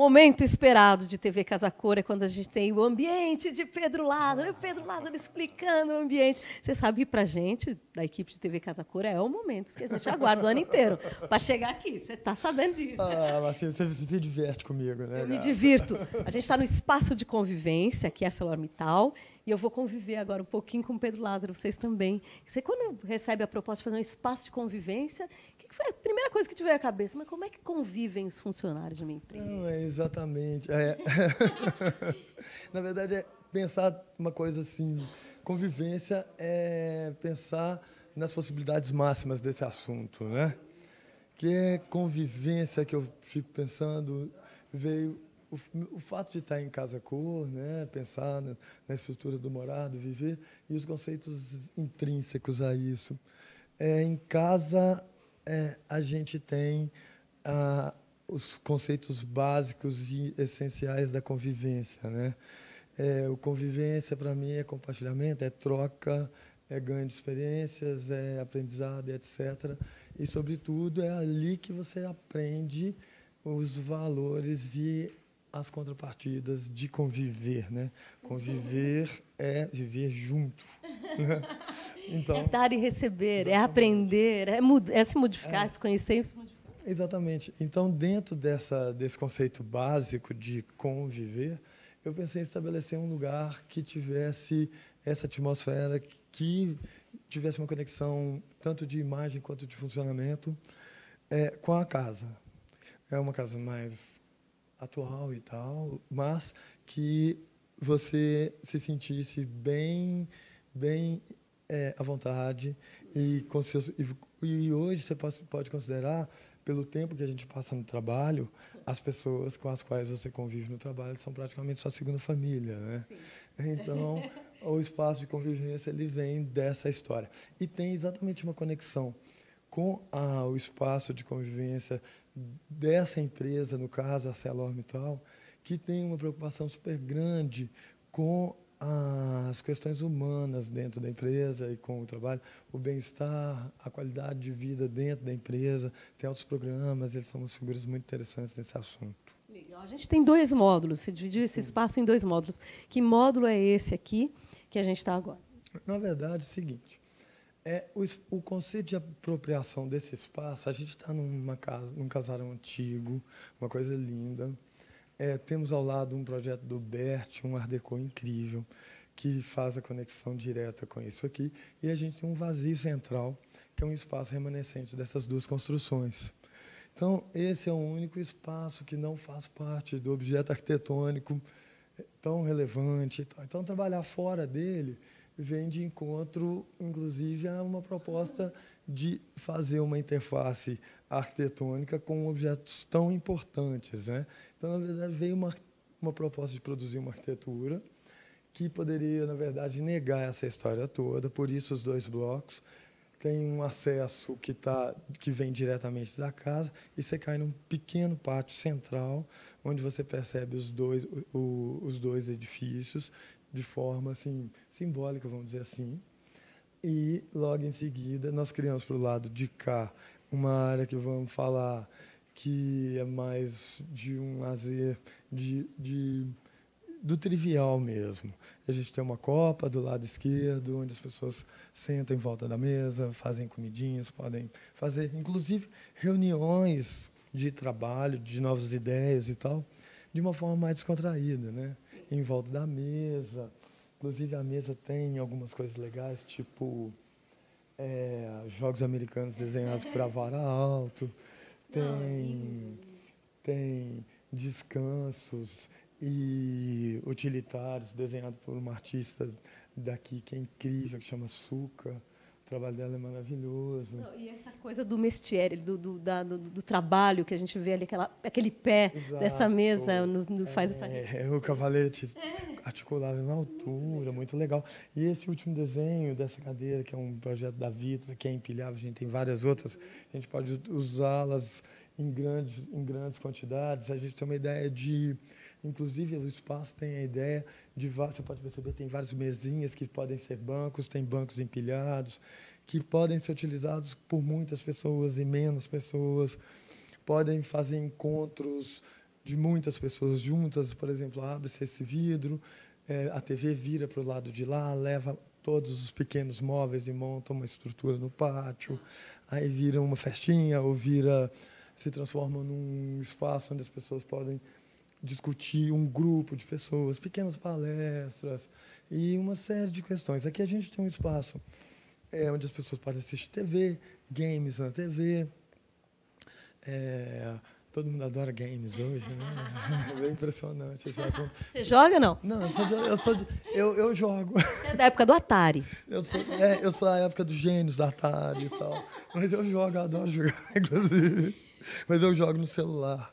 momento esperado de TV Casa Cor é quando a gente tem o ambiente de Pedro Lázaro, o Pedro Lázaro explicando o ambiente. Você sabe que, para a gente, da equipe de TV Casa Cor, é o momento que a gente aguarda o ano inteiro para chegar aqui. Você está sabendo disso. Marcinha, você se diverte comigo, né? Eu me divirto. A gente está no espaço de convivência, que é a ArcelorMittal, e eu vou conviver agora um pouquinho com o Pedro Lázaro, vocês também. Você, quando recebe a proposta de fazer um espaço de convivência, o que foi a primeira coisa que te veio à cabeça? Mas como é que convivem os funcionários de uma empresa? Não, exatamente. Na verdade, é pensar uma coisa assim, convivência é pensar nas possibilidades máximas desse assunto, né? Que é convivência que eu fico pensando, veio o fato de estar em Casa Cor, né? Pensar na estrutura do morado, viver, e os conceitos intrínsecos a isso. Em casa, a gente tem os conceitos básicos e essenciais da convivência, né? O convivência, para mim, é compartilhamento, é troca, é ganho de experiências, é aprendizado, etc. E, sobretudo, é ali que você aprende os valores e as contrapartidas de conviver, né? Conviver é viver junto. Então, é dar e receber, exatamente. É aprender, é se modificar, se conhecer e se modificar. Exatamente. Então, dentro desse conceito básico de conviver, eu pensei em estabelecer um lugar que tivesse essa atmosfera, que tivesse uma conexão tanto de imagem quanto de funcionamento com a casa. É uma casa mais atual e tal, mas que você se sentisse bem à vontade e hoje você pode considerar, pelo tempo que a gente passa no trabalho, as pessoas com as quais você convive no trabalho são praticamente sua segunda família, né? Sim. Então, o espaço de convivência ele vem dessa história e tem exatamente uma conexão com o espaço de convivência dessa empresa, no caso, a ArcelorMittal, que tem uma preocupação super grande com as questões humanas dentro da empresa e com o trabalho, o bem-estar, a qualidade de vida dentro da empresa, tem outros programas, eles são umas figuras muito interessantes nesse assunto. Legal. A gente tem 2 módulos, você dividiu esse espaço em 2 módulos. Que módulo é esse aqui que a gente está agora? Na verdade, é o seguinte, o conceito de apropriação desse espaço, a gente está num casarão antigo, uma coisa linda. Temos ao lado um projeto do Bert, um Art Deco incrível, que faz a conexão direta com isso aqui. E a gente tem um vazio central, que é um espaço remanescente dessas 2 construções. Então, esse é o único espaço que não faz parte do objeto arquitetônico tão relevante. Então, trabalhar fora dele vem de encontro, inclusive, a uma proposta de fazer uma interface arquitetônica com objetos tão importantes, né? Então, na verdade, veio uma proposta de produzir uma arquitetura que poderia, na verdade, negar essa história toda, por isso os 2 blocos. Tem um acesso que vem diretamente da casa e você cai num pequeno pátio central, onde você percebe os dois edifícios de forma assim, simbólica, vamos dizer assim. E, logo em seguida, nós criamos para o lado de cá uma área que vamos falar que é mais de um lazer do trivial mesmo. A gente tem uma copa do lado esquerdo, onde as pessoas sentam em volta da mesa, fazem comidinhas, podem fazer, inclusive, reuniões de trabalho, de novas ideias e tal, de uma forma mais descontraída, né? Em volta da mesa. Inclusive, a mesa tem algumas coisas legais, tipo jogos americanos desenhados por Avara Alto, tem descansos e utilitários desenhados por uma artista daqui que é incrível, que chama Suca. O trabalho dela é maravilhoso. Não, e essa coisa do mestiere, do trabalho que a gente vê ali, aquele pé. Exato. Dessa mesa, faz essa... O cavalete articulável na altura, muito legal. E esse último desenho dessa cadeira, que é um projeto da Vitra, que é empilhável, a gente tem várias outras, a gente pode usá-las em grandes quantidades. A gente tem uma ideia de... Inclusive, o espaço tem a ideia de... Você pode perceber, tem várias mesinhas que podem ser bancos, tem bancos empilhados, que podem ser utilizados por muitas pessoas e menos pessoas, podem fazer encontros de muitas pessoas juntas. Por exemplo, abre-se esse vidro, a TV vira para o lado de lá, leva todos os pequenos móveis e monta uma estrutura no pátio. Aí vira uma festinha ou se transforma num espaço onde as pessoas podem discutir, um grupo de pessoas, pequenas palestras e uma série de questões. Aqui a gente tem um espaço onde as pessoas podem assistir TV, games na TV. Todo mundo adora games hoje, né? É bem impressionante esse assunto. Você joga, não? Não, eu jogo. É da época do Atari. Eu sou da época dos gênios da Atari e tal. Mas eu jogo, eu adoro jogar, inclusive. Mas eu jogo no celular.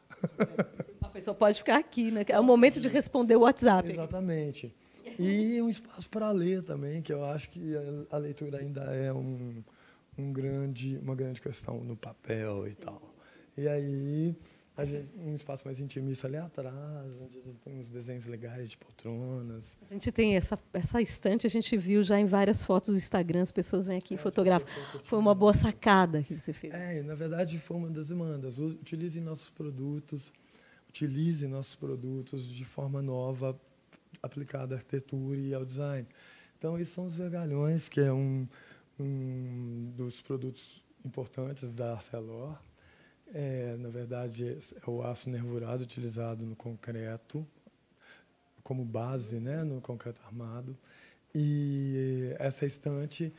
A pessoa pode ficar aqui, né? É o momento de responder o WhatsApp. Exatamente. E um espaço para ler também, que eu acho que a leitura ainda é uma grande questão no papel e tal. E aí, um espaço mais intimista ali atrás, onde tem uns desenhos legais de poltronas. A gente tem essa estante, a gente viu já em várias fotos do Instagram, as pessoas vêm aqui e fotografam. Foi uma boa sacada que você fez. Na verdade, foi uma das demandas. Utilize nossos produtos de forma nova, aplicada à arquitetura e ao design. Então, esses são os vergalhões, que é um dos produtos importantes da Arcelor. Na verdade, é o aço nervurado utilizado no concreto, como base, né, no concreto armado. E essa estante,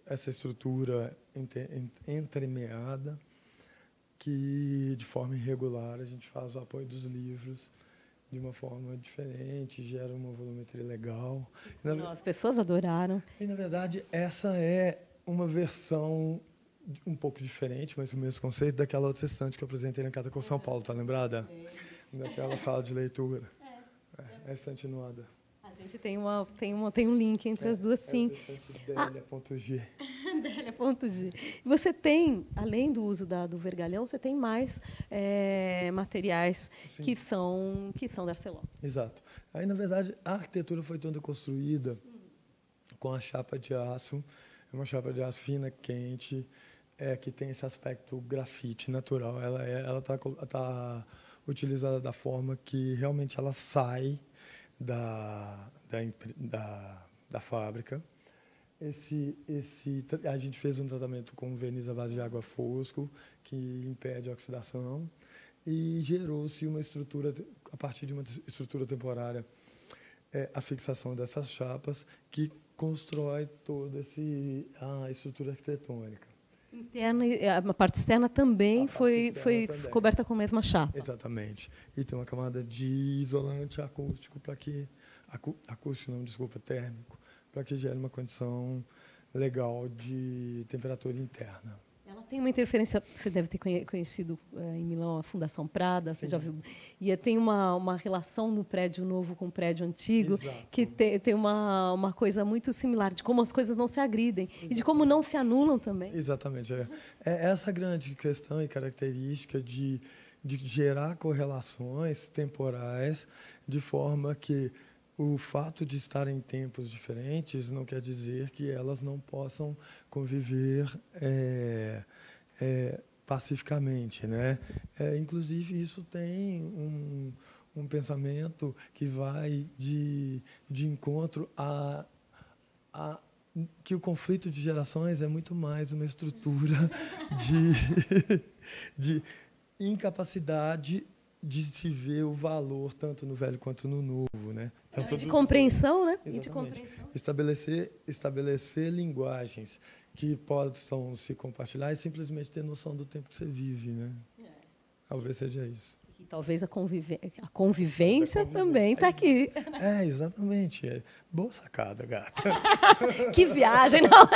essa estrutura entremeada, que, de forma irregular, a gente faz o apoio dos livros de uma forma diferente, gera uma volumetria legal. As pessoas adoraram. E, na verdade, essa é uma versão um pouco diferente, mas o mesmo conceito, daquela outra estante que eu apresentei na Catacol São Paulo, tá lembrada? Daquela sala de leitura. A estante Noda. A gente tem um link entre as duas, sim. Delia.g. Delia.g. Você tem, além do uso do vergalhão, você tem mais materiais que são da Arcelor. Exato. Aí, na verdade, a arquitetura foi toda construída com a chapa de aço. É uma chapa de aço fina, quente, que tem esse aspecto grafite natural. Ela tá utilizada da forma que realmente ela sai da fábrica. A gente fez um tratamento com verniz à base de água fosco, que impede a oxidação, e gerou-se uma estrutura, a partir de uma estrutura temporária, a fixação dessas chapas, que constrói toda a estrutura arquitetônica. Interna, a parte externa também foi coberta com a mesma chapa. Exatamente. E tem uma camada de isolante acústico térmico, para que gere uma condição legal de temperatura interna. Ela tem uma interferência, você deve ter conhecido em Milão a Fundação Prada, você já viu? E tem uma relação do prédio novo com o prédio antigo. Exato. Que tem uma coisa muito similar, de como as coisas não se agridem. Exatamente. E de como não se anulam também. Exatamente. É essa grande questão e característica de gerar correlações temporais, de forma que o fato de estarem em tempos diferentes não quer dizer que elas não possam conviver pacificamente, né? Inclusive, isso tem um pensamento que vai de encontro que o conflito de gerações é muito mais uma estrutura de incapacidade de se ver o valor tanto no velho quanto no novo, né? De compreensão, né? Exatamente. E de compreensão. Estabelecer linguagens que possam se compartilhar e simplesmente ter noção do tempo que você vive, né? Talvez seja isso. E talvez a convivência também está aqui. Exatamente. Boa sacada, gata. Que viagem, não?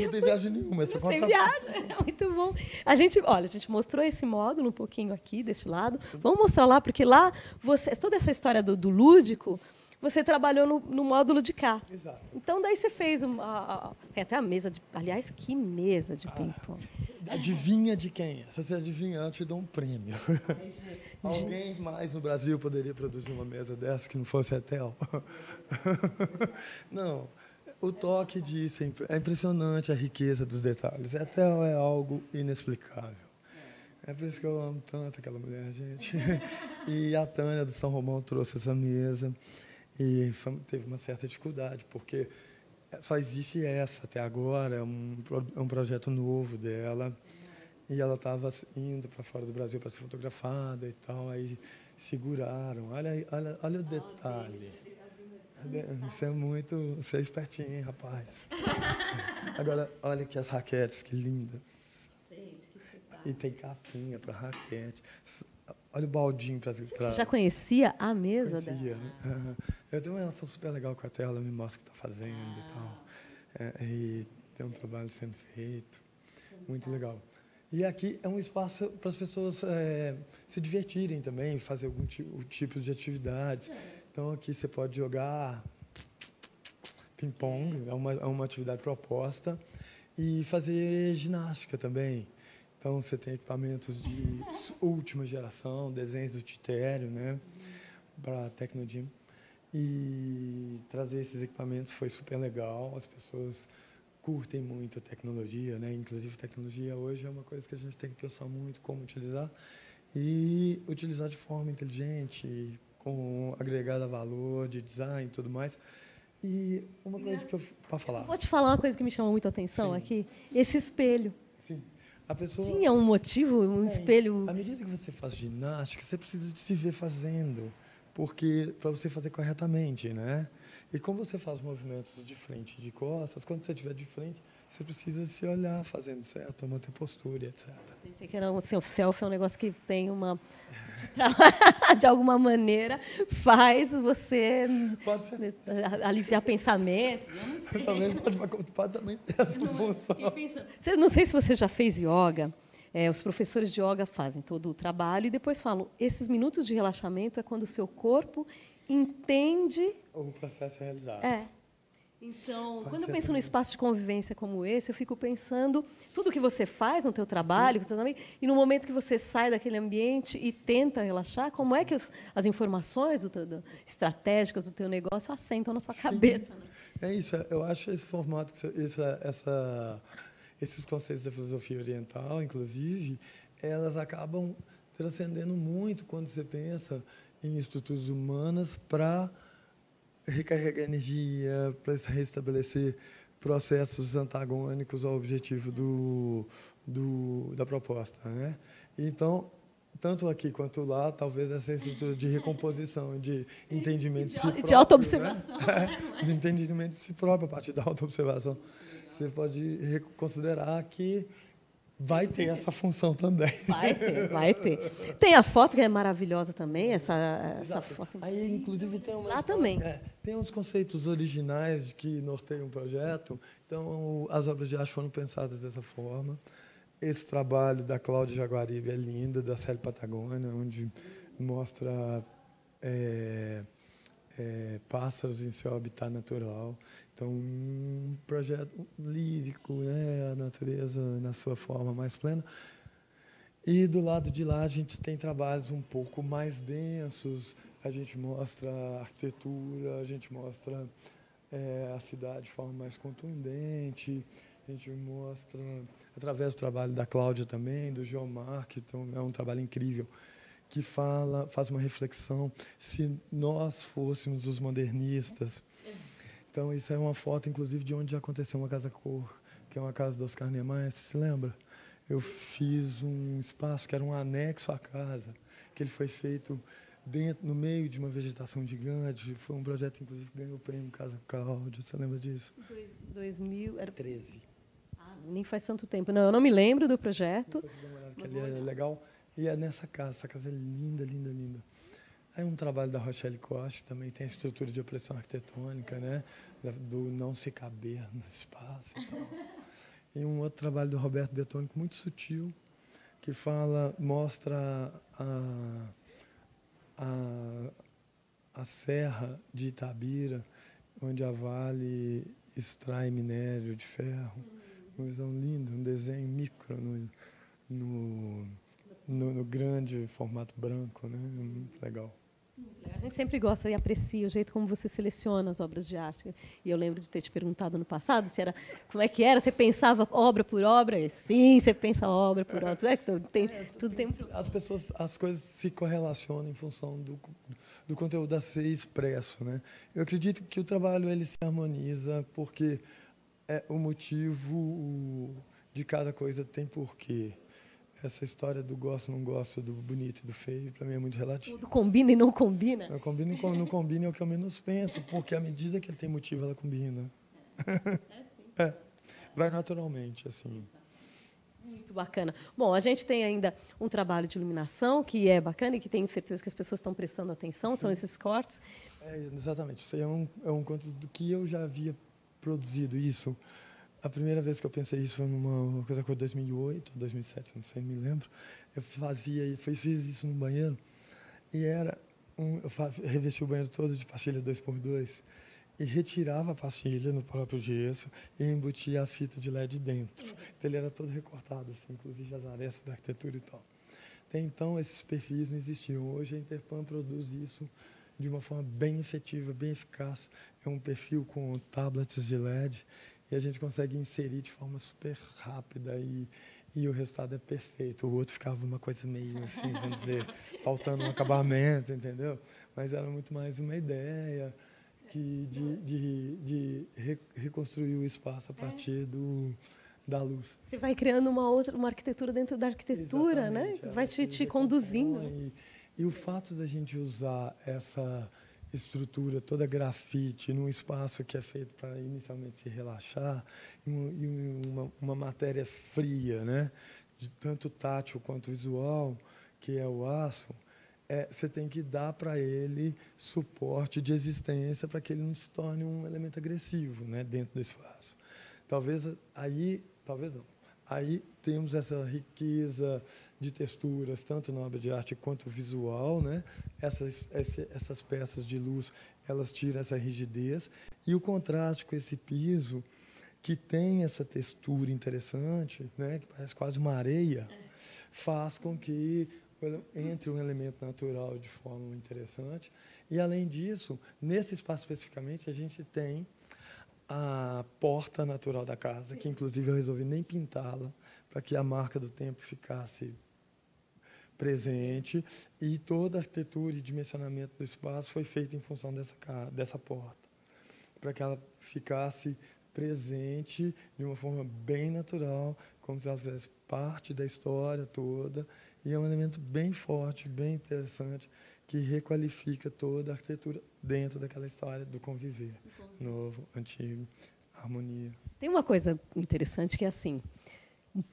Não tem viagem nenhuma, essa conta. Tem viagem, muito bom. A gente mostrou esse módulo um pouquinho aqui, deste lado. Vamos mostrar lá, porque lá, toda essa história do lúdico, você trabalhou no módulo de cá. Exato. Então, daí você fez tem até a mesa de... Aliás, que mesa de ping-pong. Adivinha de quem? Se você adivinhar, eu te dou um prêmio. Alguém mais no Brasil poderia produzir uma mesa dessa que não fosse a Etel? Não. O toque disso é impressionante, a riqueza dos detalhes. A Etel é algo inexplicável. É por isso que eu amo tanto aquela mulher, gente. E a Tânia, do São Romão, trouxe essa mesa. E teve uma certa dificuldade, porque só existe essa até agora, é um projeto novo dela. E ela estava indo para fora do Brasil para ser fotografada e tal, aí seguraram. Olha o detalhe. Você é espertinho, hein, rapaz? Agora, olha aqui as raquetes, que lindas. Gente, que espetáculo. E tem capinha para raquete. Olha o baldinho para... Você já conhecia a mesa Conhecia, dela? né? Eu tenho uma relação super legal com a tela, ela me mostra o que está fazendo e tal. E tem um trabalho sendo feito. Muito legal. E aqui é um espaço para as pessoas se divertirem também, fazer algum tipo de atividades. Então, aqui você pode jogar ping-pong, é uma atividade proposta, e fazer ginástica também. Então, você tem equipamentos de última geração, desenhos do Titério, né, para a Tecnogym. E trazer esses equipamentos foi super legal. As pessoas curtem muito a tecnologia, né? Inclusive, tecnologia hoje é uma coisa que a gente tem que pensar muito como utilizar e utilizar de forma inteligente, com agregada valor, de design e tudo mais. E uma coisa que eu... Pode falar. Vou te falar uma coisa que me chamou muita atenção aqui. Esse espelho. Sim. A pessoa... Tinha um motivo, um espelho... À medida que você faz ginástica, você precisa de se ver fazendo, porque para você fazer corretamente, né? E como você faz movimentos de frente e de costas, quando você estiver de frente, você precisa se olhar fazendo certo, manter postura, etc. Pensei que era o selfie é um negócio que tem uma... de alguma maneira, faz você aliviar pensamentos. Eu não sei. Também pode também ter essa função. Não sei se você já fez yoga. Os professores de yoga fazem todo o trabalho e depois falam, esses minutos de relaxamento é quando o seu corpo entende... O processo é realizado. Então, quando eu penso num espaço de convivência como esse, eu fico pensando tudo que você faz no teu trabalho, e no momento que você sai daquele ambiente e tenta relaxar, como é que as informações estratégicas do teu negócio assentam na sua cabeça? Né? É isso, eu acho esse formato, esses conceitos da filosofia oriental, inclusive, elas acabam transcendendo muito quando você pensa em estruturas humanas para recarregar energia, para restabelecer processos antagônicos ao objetivo da proposta, né? Então, tanto aqui quanto lá, talvez essa estrutura de recomposição, de entendimento de si próprio, de autoobservação, né? De entendimento de si próprio a partir da autoobservação. Você pode considerar que vai ter essa função também. Vai ter. Tem a foto que é maravilhosa também, essa foto. Aí, inclusive, tem lá também. Tem uns conceitos originais que norteiam o projeto. Então, as obras de arte foram pensadas dessa forma. Esse trabalho da Cláudia Jaguaribe é lindo, da Célia Patagônia, onde mostra pássaros em seu habitat natural. Então, um projeto lírico, né? A natureza na sua forma mais plena. E do lado de lá a gente tem trabalhos um pouco mais densos. A gente mostra a arquitetura, a gente mostra a cidade de forma mais contundente. A gente mostra, através do trabalho da Cláudia também, do Geomar, que é um trabalho incrível, que faz uma reflexão se nós fôssemos os modernistas. Então, isso é uma foto, inclusive, de onde aconteceu uma casa-cor, que é uma casa do Oscar Niemeyer, você se lembra? Eu fiz um espaço que era um anexo à casa, que ele foi feito no meio de uma vegetação gigante. Foi um projeto, inclusive, que ganhou o prêmio Casa Cláudia. Você lembra disso? 2013. Nem faz tanto tempo. Não, eu não me lembro do projeto. Você dá uma olhada, que ali é legal. E é nessa casa. Essa casa é linda, linda, linda. É um trabalho da Rochelle Coste, também tem a estrutura de opressão arquitetônica, né? Do não se caber no espaço e tal. E um outro trabalho do Roberto Betônico, muito sutil, que mostra a serra de Itabira, onde a Vale extrai minério de ferro. Uma visão linda, um desenho micro no grande formato branco, né? Muito legal. A gente sempre gosta e aprecia o jeito como você seleciona as obras de arte. E eu lembro de ter te perguntado no passado se era como é que era. Você pensava obra por obra? Sim, você pensa obra por obra. Tudo tem as coisas se correlacionam em função do conteúdo a ser expresso, né? Eu acredito que o trabalho ele se harmoniza porque o motivo de cada coisa tem porquê. Essa história do gosto, não gosto, do bonito e do feio, para mim é muito relativo. Tudo combina e não combina? Eu combino e não combina é o que eu menos penso, porque à medida que ele tem motivo, ela combina. Vai naturalmente, assim. Muito bacana. Bom, a gente tem ainda um trabalho de iluminação, que é bacana e que tenho certeza que as pessoas estão prestando atenção, são esses cortes. Exatamente. Isso aí é um conto do que eu já havia produzido isso. A primeira vez que eu pensei isso foi numa coisa com 2008, 2007, não sei, não me lembro. Eu fiz isso no banheiro e eu revesti o banheiro todo de pastilha 2x2 e retirava a pastilha no próprio gesso e embutia a fita de LED dentro. Então ele era todo recortado, assim, inclusive as arestas da arquitetura e tal. Até então esses perfis não existiam. Hoje a Interpan produz isso de uma forma bem efetiva, bem eficaz. É um perfil com tablets de LED e a gente consegue inserir de forma super rápida e o resultado é perfeito. O outro ficava uma coisa meio assim, vamos dizer, faltando um acabamento, entendeu? Mas era muito mais uma ideia de reconstruir o espaço a partir da luz. Você vai criando uma arquitetura dentro da arquitetura, exatamente, né? Vai te conduzindo. E o fato da gente usar essa estrutura toda grafite num espaço que é feito para inicialmente se relaxar, e uma matéria fria, né? De tanto tátil quanto visual, que é o aço, você tem que dar para ele suporte de existência para que ele não se torne um elemento agressivo, né, dentro do espaço. Talvez não. Aí temos essa riqueza de texturas, tanto na obra de arte quanto visual, né? Essas peças de luz, elas tiram essa rigidez. E o contraste com esse piso, que tem essa textura interessante, né? Que parece quase uma areia, faz com que entre um elemento natural de forma interessante. E, além disso, nesse espaço especificamente, a gente tem a porta natural da casa, que inclusive eu resolvi nem pintá-la, para que a marca do tempo ficasse presente, e toda a arquitetura e dimensionamento do espaço foi feita em função dessa porta, para que ela ficasse presente de uma forma bem natural, como se ela fizesse parte da história toda, e é um elemento bem forte, bem interessante, que requalifica toda a arquitetura dentro daquela história do conviver. Novo, antigo, harmonia. Tem uma coisa interessante que é assim,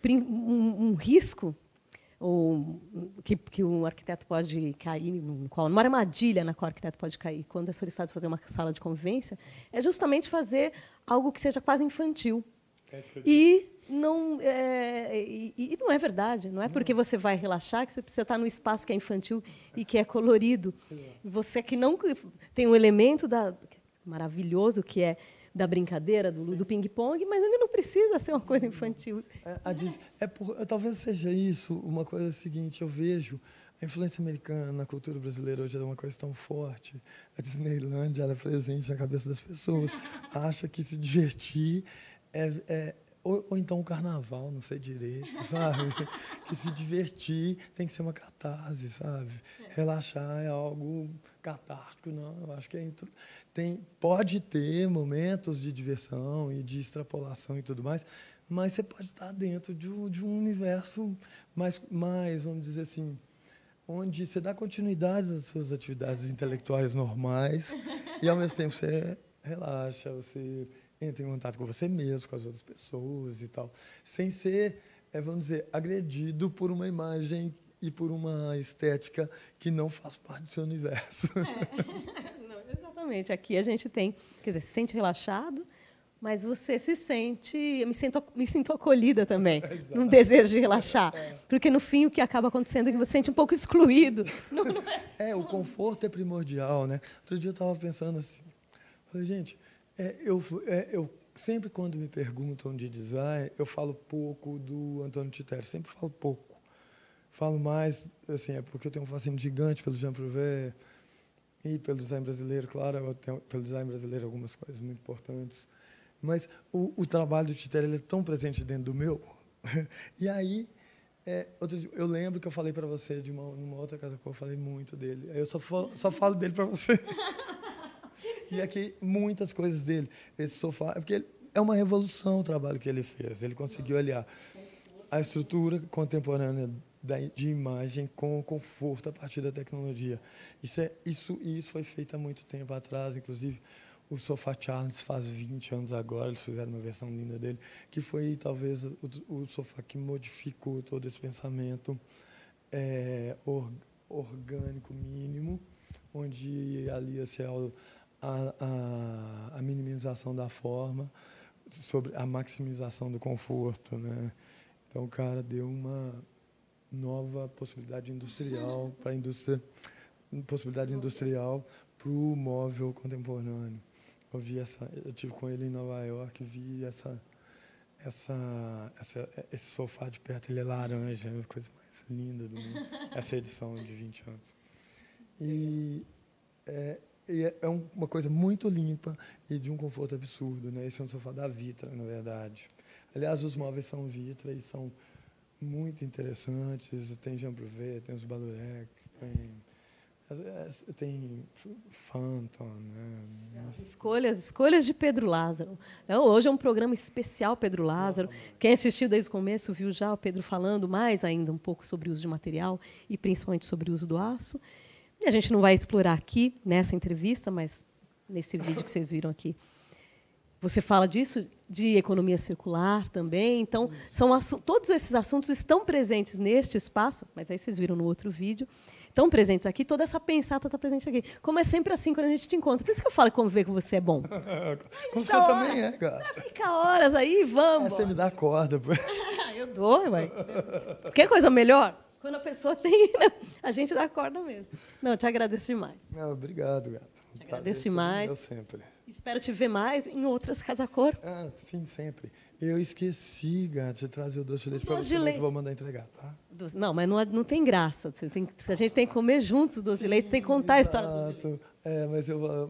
um risco que um arquiteto pode cair, numa armadilha na qual o arquiteto pode cair quando é solicitado fazer uma sala de convivência, é justamente fazer algo que seja quase infantil. E não é verdade. Não é porque você vai relaxar que você precisa estar num espaço que é infantil e que é colorido. Você que não tem um elemento maravilhoso que é da brincadeira, do ping-pong, mas ele não precisa ser uma coisa infantil. Talvez seja isso uma coisa seguinte, eu vejo a influência americana na cultura brasileira hoje é uma coisa tão forte. A Disneylandia ela é presente na cabeça das pessoas. Acha que se divertir ou então o carnaval, não sei direito, sabe? Que se divertir tem que ser uma catarse, sabe? Relaxar é algo catártico, não. Eu acho que pode ter momentos de diversão e de extrapolação e tudo mais, mas você pode estar dentro de um universo mais, vamos dizer assim, onde você dá continuidade às suas atividades intelectuais normais e, ao mesmo tempo, você relaxa, você entra em contato com você mesmo, com as outras pessoas e tal, sem ser, vamos dizer, agredido por uma imagem e por uma estética que não faz parte do seu universo. Não, exatamente. Aqui a gente tem, quer dizer, se sente relaxado, mas você se sente, eu me sinto acolhida também, num desejo de relaxar, porque no fim o que acaba acontecendo é que você se sente um pouco excluído. O conforto é primordial, né? Outro dia eu estava pensando assim, falei, gente, eu sempre quando me perguntam de design, eu falo pouco do Antônio Titero, sempre falo pouco. Falo mais, assim, é porque eu tenho um fascínio gigante pelo Jean Prouvé E pelo design brasileiro, claro, eu tenho, pelo design brasileiro, algumas coisas muito importantes. Mas o trabalho do Titer, ele é tão presente dentro do meu. E aí, outro dia, eu lembro que eu falei para você, numa outra casa que eu falei muito dele. Eu só falo dele para você. E aqui, muitas coisas dele. Esse sofá... Porque é uma revolução o trabalho que ele fez. Ele conseguiu aliar a estrutura contemporânea de imagem com conforto a partir da tecnologia. Isso foi feito há muito tempo atrás, inclusive o Sofá Charles faz 20 anos agora, eles fizeram uma versão linda dele, que foi talvez o sofá que modificou todo esse pensamento orgânico mínimo, onde alia-se a minimização da forma sobre a maximização do conforto, né? Então o cara deu uma nova possibilidade industrial para a indústria, possibilidade industrial para o móvel contemporâneo. Eu tive com ele em Nova York, vi esse sofá de perto, ele é laranja, é a coisa mais linda do mundo, essa edição de 20 anos. E é uma coisa muito limpa e de um conforto absurdo, né? Esse é um sofá da Vitra, na verdade. Aliás, os móveis são Vitra e são muito interessantes. Tem Jean Prouvé, tem os Balurex, tem Phantom, né? Escolhas de Pedro Lázaro. Hoje é um programa especial Pedro Lázaro. Quem assistiu desde o começo viu já o Pedro falando mais ainda um pouco sobre o uso de material e principalmente sobre o uso do aço. E a gente não vai explorar aqui nessa entrevista, mas nesse vídeo que vocês viram aqui, você fala disso, de economia circular também. Então, todos esses assuntos estão presentes neste espaço, mas aí vocês viram no outro vídeo, estão presentes aqui, toda essa pensata está presente aqui. Como é sempre assim quando a gente te encontra. Por isso que eu falo que conviver com você é bom. Como você também é, cara. Fica horas aí, vamos. Você me dá corda. Eu dou, ué. Quer coisa melhor? Quando a pessoa tem, a gente dá corda mesmo. Não, eu te agradeço demais. Não, obrigado, gato. Te agradeço demais. Eu sempre. Espero te ver mais em outras Casa Cor. Ah, sim, sempre. Eu esqueci, gato, de trazer o doce de leite para você, mas eu vou mandar entregar, tá? Não, mas não tem graça. Se a gente tem que comer juntos o doce de leite, você tem que contar a história do doce de leite.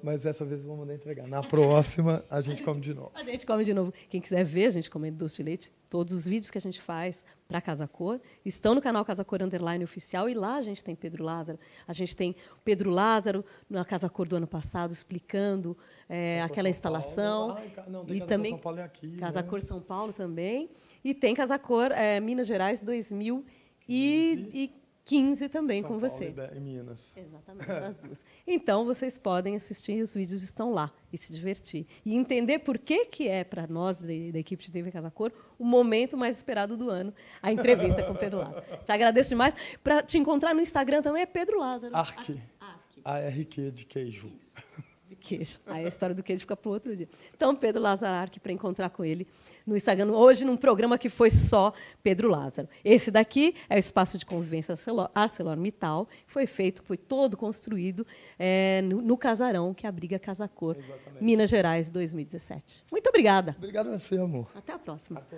Mas dessa vez eu vou mandar entregar. Na próxima, a gente come de novo. A gente come de novo. Quem quiser ver a gente comendo doce de leite, todos os vídeos que a gente faz para Casa Cor estão no canal Casa Cor _ oficial, e lá a gente tem Pedro Lázaro. A gente tem Pedro Lázaro na Casa Cor do ano passado explicando aquela instalação. Tem e Casa também Cor São Paulo aqui. Casa né? Cor São Paulo também. E tem Casa Cor Minas Gerais 2015 também São com Paulo você. E Minas. Exatamente, as duas. Então, vocês podem assistir, os vídeos estão lá, e se divertir. E entender por que é, para nós, da equipe de TV Casa Cor, o momento mais esperado do ano, a entrevista com o Pedro Lázaro. Te agradeço demais. Para te encontrar no Instagram também é Pedro Lázaro. Arque. ARQ de queijo. De queijo. Aí a história do queijo fica para o outro dia. Então, Pedro Lázaro Arque, para encontrar com ele no Instagram, hoje num programa que foi só Pedro Lázaro. Esse daqui é o espaço de convivência ArcelorMittal, foi todo construído no casarão que abriga Casa Cor, Minas Gerais 2017. Muito obrigada. Obrigado a você, amor. Até a próxima. Até.